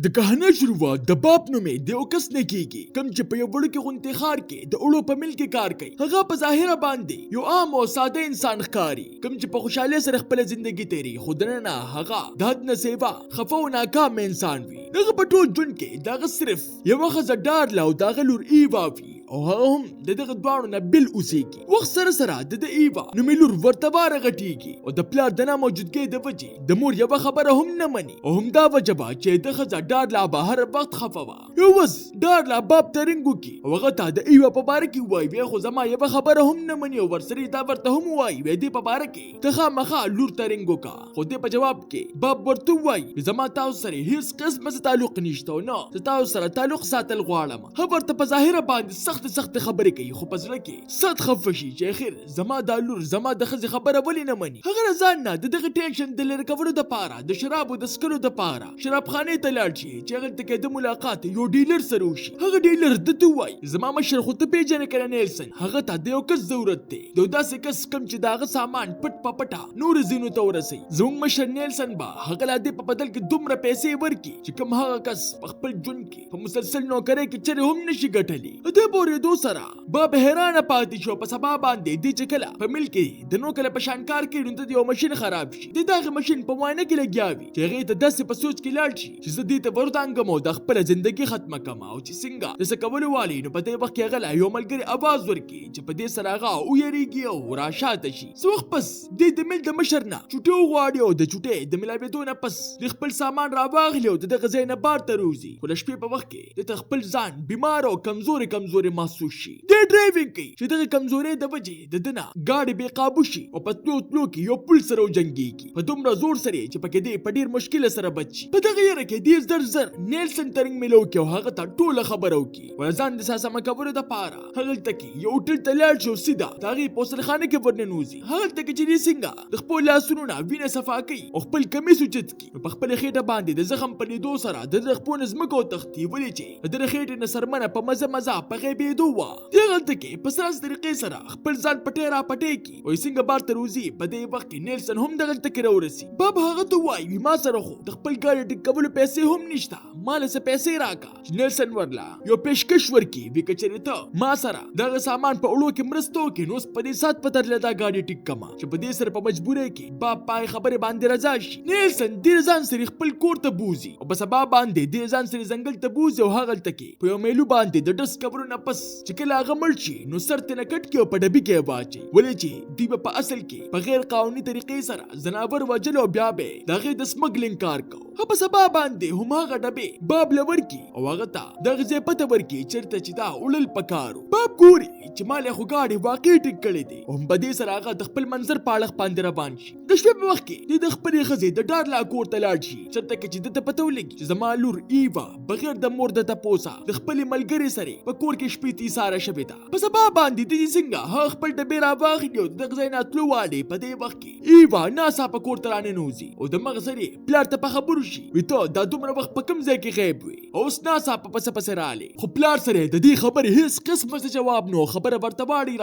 د کهانه شروعات د باب نومې د یو کس نه کیږي کوم چې په یو وړوکي غونډې ښار کې د اړو په مل کې کار کوي. هغه په ظاهره باندې یو عام او ساده انسان ښکاري کوم چې په خوشحالۍ سره خپل ژوندۍ تیری خو دننه هغه د حد نه سیوا خفه او ناکام انسان وي. دغه په ټول ژوند کې دغه صرف یوه ښځه ډارلا او دغه لور ایوا وي او هغه هم د دغه دواړو نه بل اوسېږي. وخت سره سره د ایوا نومې لور ورته باره غټېږي او د پلار د ناموجودګۍ د وجې د مور یوه خبره هم نه مني او همدا وجه به چې د ښځه ډارلا به هر وخت خفه وه. یو ورځ ډارلا باب ته رنګ وکړي او هغه ته د ایوا په باره کې ووایي وی خو زما یوه خبره هم نه مني او ورسره دا ورته هم ووایي وی دې په باره کې ته خامخا لور ته رنګ وکړه. خو دې په جواب کې باب ورته ووایي زما تاسو سره هیڅ قسمه تعلق نشته او نه زه تاسو سره تعلق ساتل غواړم. هغه ورته په ظاهره باندې سخت خبرې کوي خو په زړه کې سخت خفه شي چې اخر زما دا لور زما د ښځې خبره ولې نه مني. هغه له ځان نه د دغه ټینشن د لرې کولو دپاره د شرابو د څښلو دپاره شرابخانې ته لاړ شي چې هغلته کې د ملاقات یو ډیلر سره وشي. هغه ډیلر ده ته ووایي زما مشر خو ته پیژنې که نه نیلسن هغه ته د یو کس ضرورت دی د یو داسې کس کوم چې د هغه سامان پټ په پټه نورو ځینو ته ورسوي. زموږ مشر نیلسن به هغه لا دې په بدل کې دومره پیسې ورکړي چې کوم هغه کس په خپل ژوند کې په مسلسل نوکرۍ کې چرې هم نشي ګټلی. د پورېدو سره باب حیرانه پاتې شو په سبا باندې دې چې کله په مل کې د نوکر په شان کار کوي نو د یو ماشین خراب شي د دغه ماشین په معاینه کې لګیا وي چې هغې ته داسې په سوچ کې لاړ شي چې زه دې ته ورودانګم او د خپله زندګي ختمه کړم او چې څنګه د څه کولو والي نو په دې وخت کې هغه له یو ملګري اواز ورکړي چې په دې سره هغه ویریږي او راشاته شي. څه وخت پس دې د مل د مشر نه چوټې وغواړي او د چوټې د ملاوېدو نه پس د خپل سامان راواخلي او د دغه ځای نه بار ته روزي. خو د شپې په وخت کې د خپل ځان بیمار او کمزوري محسوس شي. د ډرایوینګ کوي چې دغه کمزورۍ د وجې د ده نه ګاډي بې قابو شي او په تلو کې یو پل سره وجنګېږي په دومره زور سره چې پکې دی په ډېر مشکله سره بچ شي. په دغه یره کې ډېر زر نیلسن ته رنګ میله وکړي او هغه ته ټوله خبره وکړي او ځان د ساسمه کولو دپاره هغلته کې یو هوټل ته لاړ شي او سیده د هغې په غسلخانه کې ورننوځي. هغلته کې چې دې څنګه د خپلو لاسونو نه وینه صفا کوي او خپل کمیس اوچت کړي په خپله خېټه باندې د زخم په لیدو سره د ده خپو نه ځمکه وتښتي ولې چې د ده خېټې نه سرمنه په مزه په غیبېدو وه. هغلته کې په ساس طریقې سره خپل ځان پټې راپټې کړي او څنګه بار ته روزي. په دې وخت کې نیلسن هم دغلته کې راورسي. باب هغه ته وایي ما سره خو د خپل ګاډي ټیک کولو پیسې هم نشته ما له څه پیسې راکړه. نیلسن ورله یو پیشکش ورکړي وی که چېرې ته ما سره دغه سامان په وړو کې مرسته وکړي نو اوس په دې ساعت په درله دا ګاډي ټیک کړمه چې په دې سره په مجبورۍ کې باب پای خبرې باندې رضا شي. نیلسن دې ځان سره خپل کور ته بوزي او په سبا باندې دې ځان سره ځنګل ته بوزي او هغلته کې په یو میلو باندې د ډس کبرو نه پس چې کله هغه مړ شي نو سر ته نه کټ کړي او په ډبي کې واچوي ولې چې دوی په اصل کې په غیر قانوني طریقې سره ځناور وژل او بیا به د هغې د سمګلینګ کار کوو. په سبا باندې هم هغه ډبې باب له ورکړي او هغه ته دغه ځای پته ورکړي چېرته چې دا وړل پکارو. باب ګوري چې ما له خو ګاډي واقعي ټیک کړی دی او هم په دې سره هغه د خپل منظر په اړخ باندې روان شي. د شپې په وخت کې د خپلې ښځې د ډارلا کور ته لاړ شي چېرته کې چې ده ته پته ولګي چې زما لور ایوا بغیر د مور د تپوسه د خپلې ملګرې سره په کور کې شپې تیساره شوې ده. په سبا باندې د څنګه هغه خپل ډبې راواخلي او د دغه ځای نه تلو واړې. په دې وخت کې ایوا ناڅاپه کور ته راننوځي او د مغز سرې پلار ته په خبرو شي وي ته دا دومره وخت په کوم ځای کې غیب وي او اوس ناڅاپه پسې راغلی. خو پلار سره د دې خبرې هیڅ قسمه جواب نو خبره ورته واړي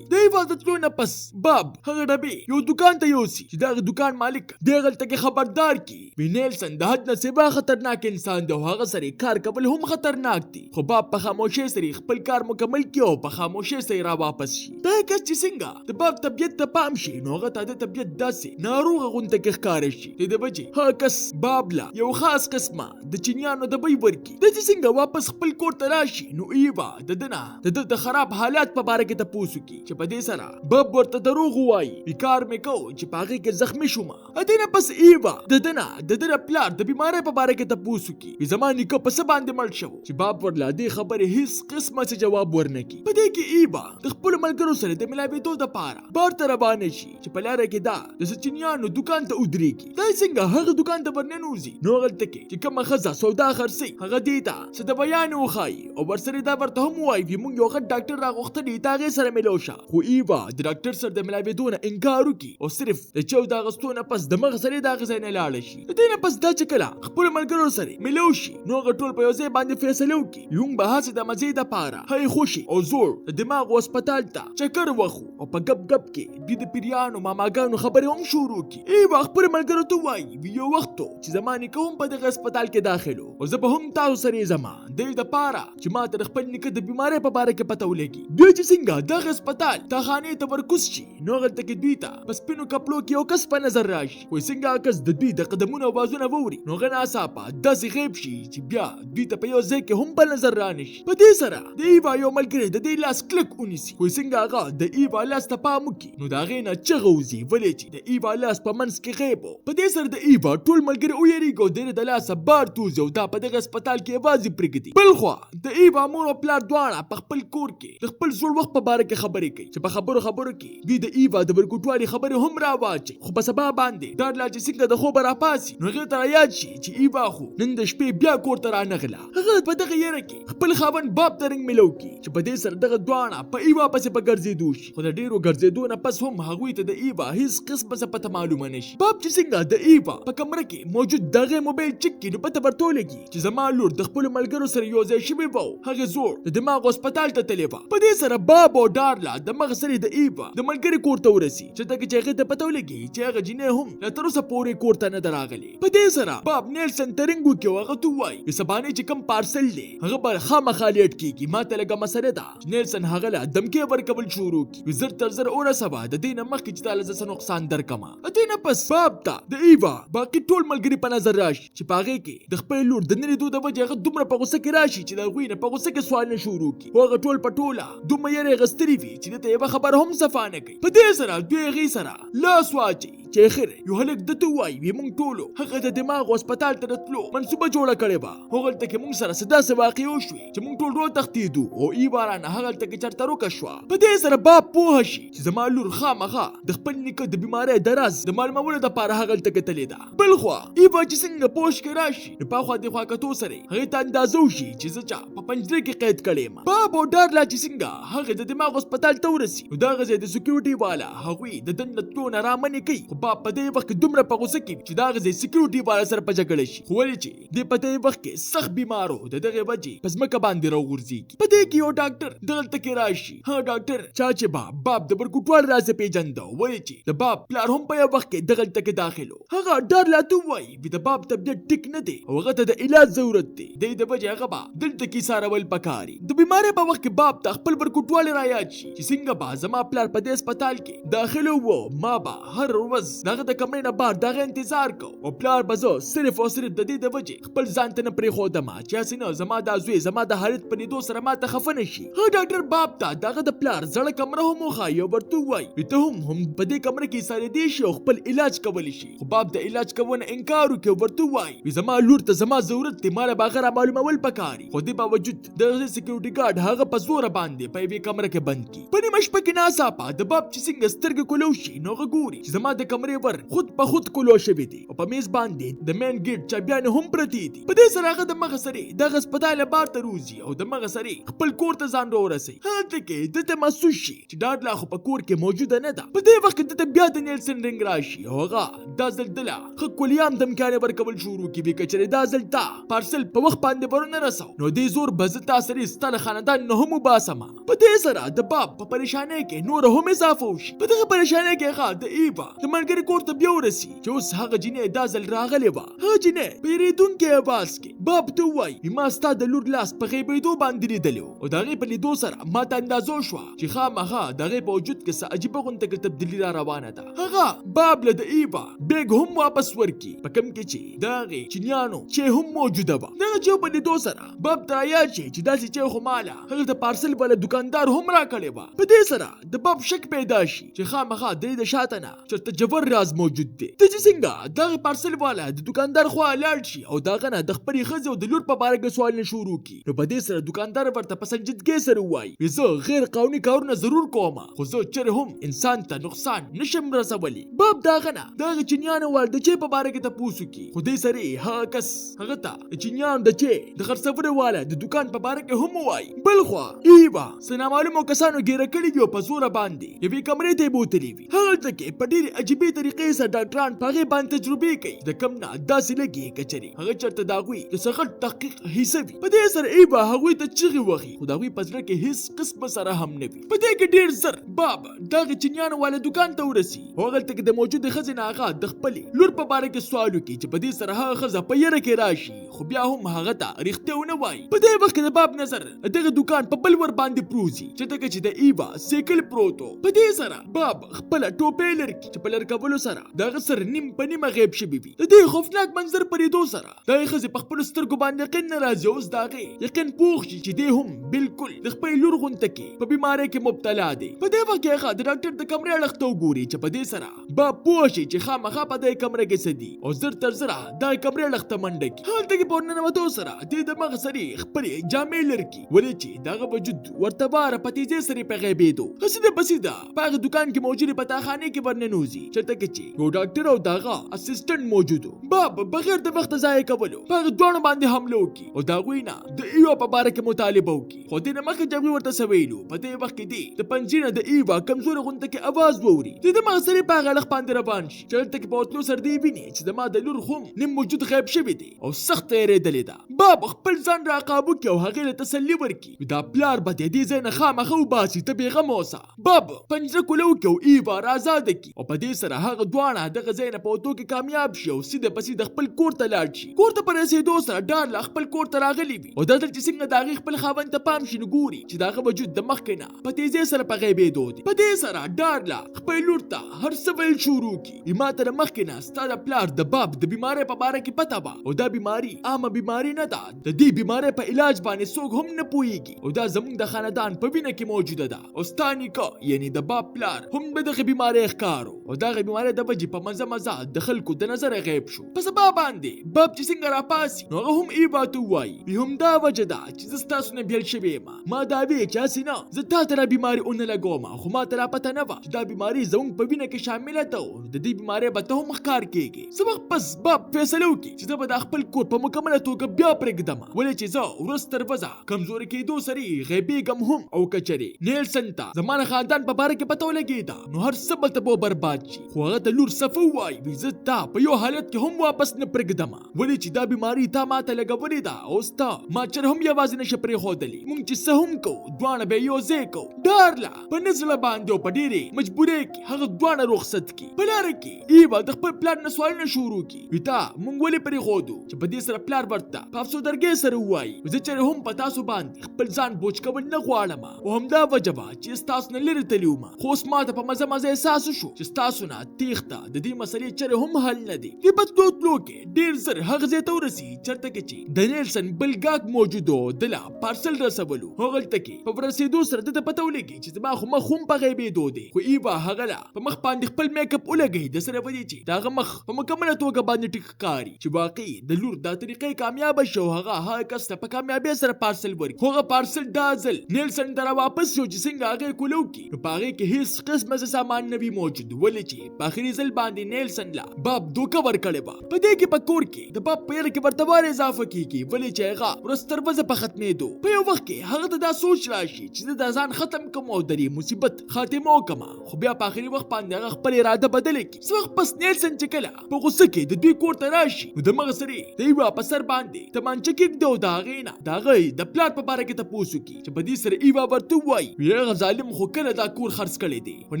د ایوا د تلو نه پس باب هغه ډبې یو دکان ته یوسي چې دغه دکان مالک دغلته کې خبردار کړي وي نیلسن د حد نه سیوا خطرناک انسان دی او هغه سره کار کول هم خطرناک دي. خو باب په خاموشۍ سره خپل کار مکمل کړي او په خاموشۍ سره را واپس شي. دا کس چې څنګه د باب طبیعت ته پام شي نو هغه ته د طبیعت داسې ناروغه غونته کې ښکاره شي د وجې هغه کس باب له یو خاص قسمه د چینیانو د بوی ورکړي. د چې څنګه واپس خپل کور ته راشي نو ایوا د ده نه د خراب حالات په باره کې تپوس وکړي چې په دې سره باب ورته دروغ ووایي کار مې کوو چې په هغې کې زخمي شومه. دې نه پس ایوا د ده نه د ده پلار د بیمارۍ په باره کې تپوس وکړي زما نیکه په څه باندې مړ شو چې باب ورله دې خبرې هیڅ قسمه څه جواب ورنه کړي. په دې کې ایوا د خپلو ملګرو سره د ملاوېدو دپاره بار ته روانه شي چې په لاره کې دا د څه چینیانو دکان ته ودرېږي. دا څنګه هغه دکان ته ورننوځي نو هغلته کې چې کومه ښځه سودا خرڅوي هغه دې ته څه د بیان وښایي او ورسره دا ورته هم ووایي چې موږ یو غټ ډاکټر راغوښتلی د هغې سره میلاو شه. خو ایوا د ډاکټر سره د ملاوېدو نه انکار وکړي او صرف د چاو د اغوستو نه پس د مغز سره د هغه ځای نه لاړه شي. د دې نه پس دا چې کله خپلو ملګرو سره میلاو شي نو هغه ټول په یو ځای باندې فیصله وکړي یونګ به هسې د مزې دپاره هی خوشي او زوړ د دماغ هسپتال ته چکر وخو او په ګپ ګپ کې دوی د پیریانو ماماګانو خبرې هم شروع کړي. ایوا خپلو ملګرو ته وایي یو وخت چې زما نیکه هم په دغه هسپتال کې داخل و او زه به هم تاسو سره زما د دې دپاره چې ما ته د خپل نیکه د بیمارۍ په باره کې پته ولګي. دوی چې څنګه دغه هسپتال تاخانې ته ورکوز شي نو هغلته کې دوی ته په سپینو کپړو کې یو کس په نظر راشي. وایي څنګه کس د دوی د قدمونو اوازونه واوري نو هغه ناڅاپه داسې غیب شي چې بیا دوی ته په یو ځای کې هم په نظر رانشي. په دې سره د ایوا یو ملګری د دې لاس کلک ونیسي. وایي څنګه هغه د ایوا لاس ته پام وکړي نو د هغې نه چغه وځي ولې چې د ایوا لاس په منځ کې غیب و. په دې سره د ایوا ټول ملګري ویریږي او د د لاسه بار توزي او دا په دغه هسپتال کې یوازې پرېږدي. بل خوا د ایوا مور او پلار دواړه په خپل کور کې د خپل زوړ وخت په باره کې خبرې کوي چې په خبرو کې دوی د ایوا د ورکوټوالي خبرې هم راواچي. خو په سبا باندې ډار لا چې څنګه د خوبه راپاسي نو هغې ته رایاد شي چې ایوا خو نن د شپې بیا کور ته رانغله. هغه په دغه یره کې خپل خاوند باب ته رنګ ملو کړي چې په دې سره دغه دواړه په ایوا پسې په ګرځېدو شي. خو د ډېرو ګرځېدو نه پس هم هغوی ته د ایوا هیڅ قسمه څه پته معلومه نه شي. باب چې څنګه د ایوا په کمره کې موجود دغه موبایل چک کړي نو پته ورته ولګي چې زما لور د خپلو ملګرو سره یو ځای شوې وه او هغې زوړ د دماغ هسپتال ته تللې وه. په دې سره باب او ډارلا د مغز سره د ایوا د ملګري کور ته ورسي چې دغه چې هغې ته پته ولګي چې هغه جینۍ هم لا تر اوسه پورې کور ته نه ده راغلې. په دې سره باب نیلسن ته رنګ وکړي او هغه ته ووایي چې سبانې چې کوم پارسل دی هغه به خامخا لیټ کېږي. ما ته لږه مسله ده چې نیلسن هغه له دمکې ورکول شروع کړي. زر تر زر ورسوه د دې نه مخکې چې تا له زه څه نقصان درکمه. دې نه پس باب ته د ایوا باقي ټول ملګري په نظر راشي چې په هغې کې د خپل لور د نن لیدو د وجې هغه دومره په غوسه کې راشي چې د هغوی نه په غوسه کې سوالونه شروع کړي. خو هغه ټول په ټوله دومره یېرې اخیستلې وي چې دې ته یوه خبره هم صفا نه کوي. په دې سره دوی هغې سره لاس واچوي چې اخر یو هلک دته وایي وي موږ ټولو هغه د دماغ هسپتال ته د تلو منصوبه جوړه کړې وه. هغلته کې موږ سره څه داسې واقعې وشوې چې موږ ټول وتښتېدو او ایوا رانه هغلته کې چرته روکه شوه. په دې سره باب پوهه شي چې زما لور خامخا د خپل نیکه د بیمارۍ د راز د معلومولو دپاره هغلته کې تللې ده. بل خوا ایوا چې څنګه پوه کې راشي نو په خوا دې خوا کتو سره هغې ته اندازه وشي چې زه چا په پنجرې کې قید کړې یم. باب او ډارلا چې څنګه هغې د دماغ هسپتال ته ورسي نو دغه ځای د سکیورټي والا هغوی د دن له تلو نه رامنې کوي. خو باب په دې وخت کې دومره په غوسه کې چې دغه ځای سکیورټي والا سره په جګړه شي. خو ولې چې دې په دې وخت کې سخت بیمار و د دغې وجې په ځمکه باندې راوغورځېږي. په دې کې یو ډاکټر دلته کې راشي. ها ډاکټر چا چې باب د ورکوټوال راز پیژنده ولې چې د باب پلار هم په یو وخت کې دغلته کې داخل و. هغه ډارلا ته ووایي د باب طبیعت ټیک نه دی او هغه ته د علاج ضرورت دی. د دې د وجې هغه به دلته کې څارول پکار وي. د بیمارۍ په وخت کې باب ته خپل ورکوټوالی رایاد شي چې څنګه به زما پلار په دې هسپتال کې داخل و. ما به هر ورځ دغه د کمرې نه بهر دغه انتظار کو او پلار به زه صرف او صرف د دې د وجې خپل ځان ته نه پرېښودمه چې هسې نه زما دا زوی زما د حالت په لیدو سره ما ته خفه نه شي. ها ډاکټر باب ته دغه د پلار زړه کمره هم وښایي او ورته ووایي ته هم په دې کمره کې ایسارېدی شي او خپل علاج کولی شي. خو باب د علاج کوونه انکار وکړي او ورته ووایي زما لور ته زما ضرورت دی ما له به هغه رامعلومول پکار وي. خو دې باوجود دغه سکیورټي ګارډ هغه په زوره باندې په یوې کمره کې بند کړي. په نیمه شپه کې ناڅاپه د باب چې څنګه سترګې کولو شي نو هغه ګوري چې زما د کمرې ور خود په خود کولو شوي دي او په میز باندې د مین ګیټ چابیانې هم پرتې دي. په دې سره هغه د مغه سرې دغه هسپتال بار ته روزي او د مغه سرې خپل کور ته ځان راورسوي. هلته کې دته محسوس شي چې ډاډلا خو په کور کې موجوده نه ده. په دې وخت کې دته بیا د نیلسن رنګ راشي او هغه دا ځل دله ښه کولیام دمکانې ورکول شروع کړي وي که چېرې دا ځل تا پارسل په وخت باندې ورونه رسو نو دې زور به زه تا سرې ستا له خاندان نه هم وباسمه. په دې سره د باب په پریشانۍ کې نوره هم اضافه وشي. په دغه پریشانۍ کې هغه د ایوا د ملګري کور ته بیا ورسي چې اوس هغه جینۍ دا ځل راغلې وه. هغه جینۍ په یېرېدونکي اواز کې باب ته ووایي ما ستا د لور لاس په غیبېدو باندې لیدلی و او د هغې په لیدو سره ما ته اندازه شوه چې خامخا د هغې په وجود کې څه عجیبه غونته کې تبدیلي را روانه ده. هغه باب له د ایوا بیګ هم واپس ورکړي په کوم کې چې د هغې چینیانو چې هم موجوده وه. دغه چې په لیدو سره باب ته رایاد شي چې داسې چې خو ماله هغه د پارسل والا دوکاندار هم راکړې وه. په دې سره د باب شک پیدا شي چې خامخا د دې د شاته نه چېرته جبر راز موجود دی. ته چې څنګه دغه پارسل والا د دوکاندار خوا لاړ شي او د هغه نه د خپلې ښځې او د لور په باره کې سوالونه شروع کړي نو په دې سره دوکاندار ورته په سنجیدګۍ سره ووایي زه غیر قانوني کارونه ضرور کوم خو زه چېرې هم انسان ته نقصان نشم رسولی. باب د هغه نه د هغه چینیانو وال د چې په باره کې تپوس وکړي خو دې سره هغه کس هغه ته د چینیانو د چې د خرڅولو والا د دوکان په باره کې هم ووایي. بل خوا ایوا څه نامعلومو کسانو ګیره کړي دي او په زوره باندې یوې کمرې ته یې بوتلي وي. هغلته کې په ډېرې عجیبې دې طریقې سره ډاکټران په هغې باندې تجربې کوي د کم نه داسې لګي که چېرې هغه چېرته د هغوی د څه غټ تحقیق حصه وي. په دې سره ایوا هغوی ته چغې وهي خو د هغوی په زړه کې هېڅ قسمه سره هم نه وي. په دې کې ډېر زر باب دغه چینیانو والا دکان ته ورسي او هغلته کې د موجودې ښځې نه هغه د خپلې لور په باره کې سوال وکړي چې په دې سره هغه ښځه په یره کې راشي خو بیا هم هغه ته رښتیا ونه وایي. په دې وخت کې د باب نظر دغه دکان په بل ور باندې پروزي چې دغه چې د ایوا سیکل پروت و. په دې سره باب خپله ټوپۍ لري چې په لر کولو سره دغه سر نیم په نیمه غیب شوي وي. د دې خوفناک منظر په لیدو سره دغې ښځې په خپلو سترګو باندې یقین نه راځي. اوس د هغې یقین پوخ شي چې دی هم بالکل د خپلې لور غونته کې په بیمارۍ کې مبتلا دی. په دې وخت کې هغه د ډاکټر د کمرې اړخ ته وګوري چې په دې سره باب پوه شي چې خامخا په دې کمره کې څه دي او زر تر زره دغې کمرې اړخ ته منډه کړي. هلته کې په ورننوتو سره دې د مغز سرې خپلې جامې لر کړي ولې چې دغه وجود ورته باره په تیزۍ سره په غیبېدو. سیده په سیده په هغه دکان کې موجودې پتاخانې کې ورننوځي چېرته کې چې یو ډاکټر او د هغه اسسټنټ موجود و. باب بغیر د وخت ضایع کولو په هغه دواړو باندې حمله وکړي او د هغوی نه د ایوا په باره کې مطالبه وکړي. خو دې نه مخکې چې هغوی ورته څه ویلو په دې وخت کې دی د پنجرې نه د ایوا کمزورې غونډه کې اواز واوري چې د مغز سرې په هغه اړخ باندې روان شي چې هلته کې په وتلو سره دی ویني چې زما د لور هم نیم وجود غیب شوی دی او سخت تېرېدلې ده. باب خپل ځان راقابو کړي او هغې له تسلي ورکړي دا پلار به د دې ځای نه خامخا وباسي ته بېغمه اوسه. باب پنجره کوله وکړي او ایوا رازاده کړي او په دې سره هغه دواړه دغه ځای نه په وتو کې کامیاب شي او سیده په سیده خپل کور ته لاړ شي. کور ته په رسېدو سره ډارلا خپل کور ته راغلی وي او دا ځل چې څنګه د هغې خپل خاوند ته پام شي نو ګوري چې د هغه وجود د مخکې نه په تیزۍ سره په غیبېدو دی. په دې سره ډارلا خپل لور ته هر څه ویل شروع کړي. ما ته د مخکې نه ستا د پلار د باب د بیمارۍ په باره کې پته وه او دا بیماري عامه بیماري نه ده. د دې بیمارۍ په علاج باندې څوک هم نه پوهېږي او دا زموږ د خاندان په وینه کې موجوده ده او ستا نیکه یعنې د باب پلار هم به دغه بیمارۍ ښکار او دغه بیمارۍ د وجې په مزه مزه د خلکو د نظره غیب شو. په سبا باندې باب چې څنګه راپاسي نو هغه هم ایوا ته ووایي همدا وجه ده چې زه ستاسو نه بېل شوی یم. ما دا ویې چې هسې نه زه تا ته را بیماري ونه لګوم خو ما ته لا پته نه وه چې دا بیماري زموږ په وینه کې شامله ده او د دې بیمارۍ به ته هم ښکار کېږي. څه وخت پس باب فیصله وکړي چې زه به دا خپل کور په مکمله توګه بیا پرېږدم ولې چې زه ورځ تر ورځه کمزوري کېدو سره غیبېږم هم او که چېرې نیلسن ته زما د خاندان په باره کې پته ولګېده نو هر څه به ته به برباد شي. خو هغه ته لور صفه ووایي زه تا په یو حالت کې هم واپس نه پرېږدم ولې چې دا بیماري تا ما ته لګولې ده اوس تا ما چېرې هم یوازې نشه پرېښودلې. موږ چې څه هم کوو دواړه به یو ځای کوو. ډارلا په نه زړه باندې او په ډېرې مجبورۍ کې هغه دواړه رخصت کړي. په لاره کې ایوا د خپل پلار نه سوالونه شروع کړي وي تا موږ ولې پرېښودو چې په دې سره پلار ورته په افسردګۍ سره ووایي زه چېرې هم په تاسو باندې خپل ځان بوج کول نه غواړم او همدا وجه وه چې ستاسو نه لرې تللي وم خو اوس ما ته په مزه مزه احساس وشو چې ستاسو نه تېښته د دې مسلې چېرې هم حل نه دی. د بدلو تلو کې ډېر زر هغه ځای ته ورسي چېرته کې چې د نیلسن بل ګاګ موجود و د لا پارسل رسولو. هغلته کې په ورسېدو سره ده ته پته ولګي چې زما خو مخ هم په غیبېدو دی خو ایوا هغه لا په مخ باندې خپل میک اپ ولګوي د سره په دې چې د هغه مخ په مکمله توګه باندې ټیک ښکاري چې واقعي د لور دا طریقې کامیابه شو هغه کس ته په کامیابۍ سره پارسل ورکړي. خو هغه پارسل دا ځل نیلسن ته راواپس شو چې څنګه هغې کولو کړي نو په هغې کې هېڅ قسمه سامان نه وي موجود ولې چې په اخري ځل باندې نیلسن لا باب دوکه ورکړې وه. په دې کې په کور کې د باب په یره کې ورته وار اضافه کېږي ولې چې هغه ورځ تر ورځې په ختمېدو. په یو وخت کې هغه ته دا سوچ راشي چې زه دا ځان ختم کړم او د دې مصیبت خاتمه وکړم خو بیا په اخري وخت باندې هغه خپل اراده بدله کړي. څه وخت پس نیلسن چې کله په غوسه کې د دوی کور ته راشي نو د مغز سرې د ایوا په سر باندې تومانچه کېږدي او د هغې نه د هغه د پلار په باره کې تپوس وکړي چې په دې سره ایوا ورته ووایي هغه ظالم خو کله دا کور خرڅ کړی دی. خو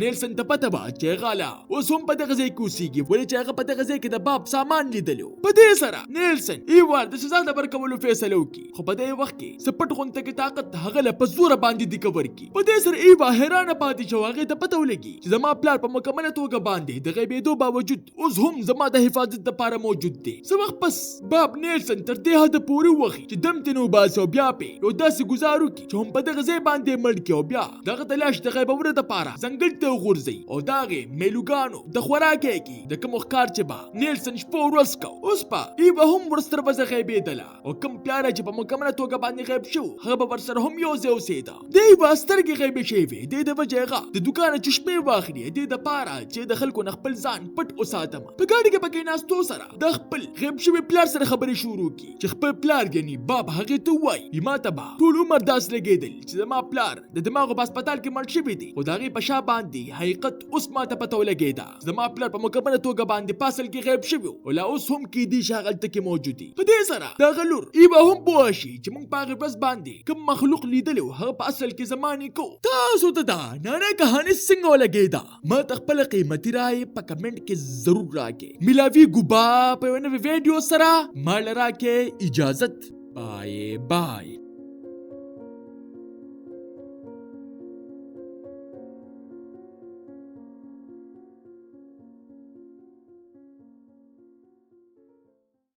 نیلسن ته پته وه چې هغه لا اوس هم په دغه ځای کې اوسېږي ولې چې هغه په دغه ځای کې د باب سامان لیدلو. په دې سره نیلسن ایوا د سزا د ورکولو فیصله وکړي خو په دې وخت کې څه پټ غونته کې طاقت هغه له په زوره باندې دیکه ورکړي. په دې سره ایوا حیرانه پاتې شو هغې ته پته ولګي چې زما پلار په مکمله توګه باندې د غیبېدو باوجود اوس هم زما د حفاظت دپاره موجود دی. څه وخت پس باب نیلسن تر دې حده پورې ووښي چې دم ترې وباسي او بیا پرې یو داسې ګزار وکړي چې هم په دغه ځای باندې مړ کړي او بیا دغه د لاش د غیبولو دپاره ځنګل ته وغورځوي او د هغې میلوګانو د خوراک یې کړي د کومو ښکار چې به نیلسن شپه ورځ کو. اوس به ایوا هم ورځ تر ورځه غیبېدله او کوم پلار چې په مکمله توګه باندې غیب شو هغه به ورسره هم یو ځای اوسېده. د ایوا سترګې غیبې شوې وې دې د وجې هغه د دوکانه چشمې واخلي دې دپاره چې د خلکو نه خپل ځان پټ وساتم. په ګاډي کې په کېناستو سره د خپل غیب شوي پلار سره خبرې شروع کړي چې خپل پلار یعنې باب هغې ته ووایي ما ته به ټول عمر داسې لګېدل چې زما پلار د دماغو په هسپتال کې مړ شوی دی خو د هغې په شا باندې حقیقت اوس ما ته پته ولګېدی دا زما پلار په مکمله توګه باندې پاسل کې غیب شوی او لا اوس هم کې دي شغلته کې موجودي په دې سره دا غلور ایبه هم پوه شي چې موږ په هغه ورځ باندې کوم مخلوق لیدلی هغه په اصل کې زماني کو تاسو ته دا نانه کهاني څنګه ولګېده ما ته خپله قیمتي رایې په کمنټ کې ضرور راکې ملاوي ګوبا په یو نوي ویډیو سره ما له راکې اجازت بای بای